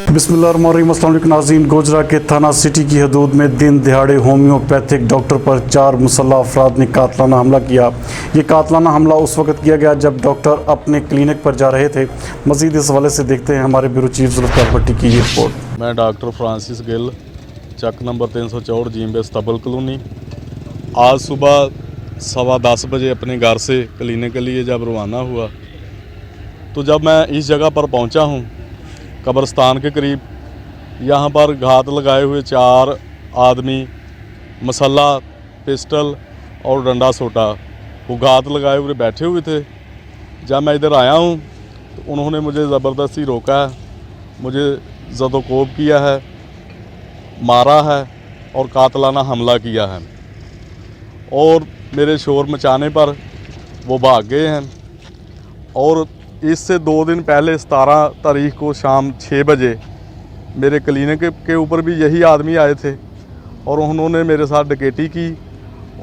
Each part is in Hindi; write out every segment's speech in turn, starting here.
बिस्मिल्लाहिर्रहमानिर्रहीम। अस्सलाम वालेकुम नाज़रीन। गोजरा के थाना सिटी की हदूद में दिन दिहाड़े होम्योपैथिक डॉक्टर पर 4 मुसल्लह अफराद ने कातलाना हमला किया। ये कातलाना हमला उस वक्त किया गया जब डॉक्टर अपने क्लिनिक पर जा रहे थे। मज़ीद इस हवाले से देखते हैं हमारे ब्यूरो चीफ जुल्फ़िकार भट्टी की ये रिपोर्ट। मैं डॉक्टर फ्रांसिस गिल, चक नंबर 364 जीम तबल कॉलोनी। आज सुबह 10:15 बजे अपने घर से क्लिनिक के लिए जब रवाना हुआ तो जब मैं इस जगह पर पहुंचा हूं, कब्रिस्तान के करीब, यहां पर घात लगाए हुए 4 आदमी मसल्ला, पिस्टल और डंडा सोटा वो घात लगाए हुए बैठे हुए थे। जब मैं इधर आया हूं तो उन्होंने मुझे ज़बरदस्ती रोका है, मुझे ज़दोकोब किया है, मारा है और कातलाना हमला किया है और मेरे शोर मचाने पर वो भाग गए हैं। और इससे 2 दिन पहले 17 तारीख को शाम 6 बजे मेरे क्लिनिक के ऊपर भी यही आदमी आए थे और उन्होंने मेरे साथ डकैती की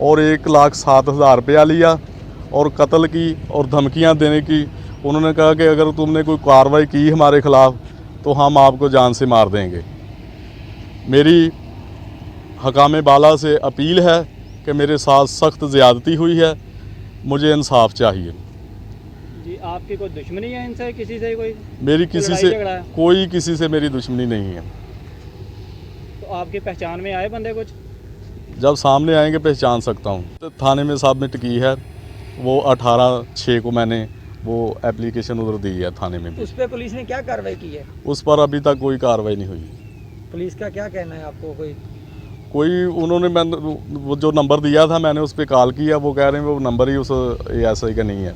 और 1,07,000 रुपया लिया और कत्ल की और धमकियां देने की। उन्होंने कहा कि अगर तुमने कोई कार्रवाई की हमारे ख़िलाफ़ तो हम आपको जान से मार देंगे। मेरी हकाम बाला से अपील है कि मेरे साथ सख्त ज़्यादती हुई है, मुझे इंसाफ चाहिए। जी, आपकी कोई दुश्मनी है इनसे, किसी से कोई? मेरी किसी से किसी से मेरी दुश्मनी नहीं है। तो आपकी पहचान में आए बंदे कुछ? जब सामने आएंगे पहचान सकता हूँ। तो थाने में सबमिट की है, वो 18/6 को मैंने वो एप्लीकेशन उधर दी है थाने में। उस पर पुलिस ने क्या कार्रवाई की है? उस पर अभी तक कोई कार्रवाई नहीं हुई। पुलिस का क्या कहना है आपको? कोई उन्होंने वो जो नंबर दिया था मैंने उस पर कॉल किया, वो कह रहे हैं वो नंबर ही उस एएसआई का नहीं है।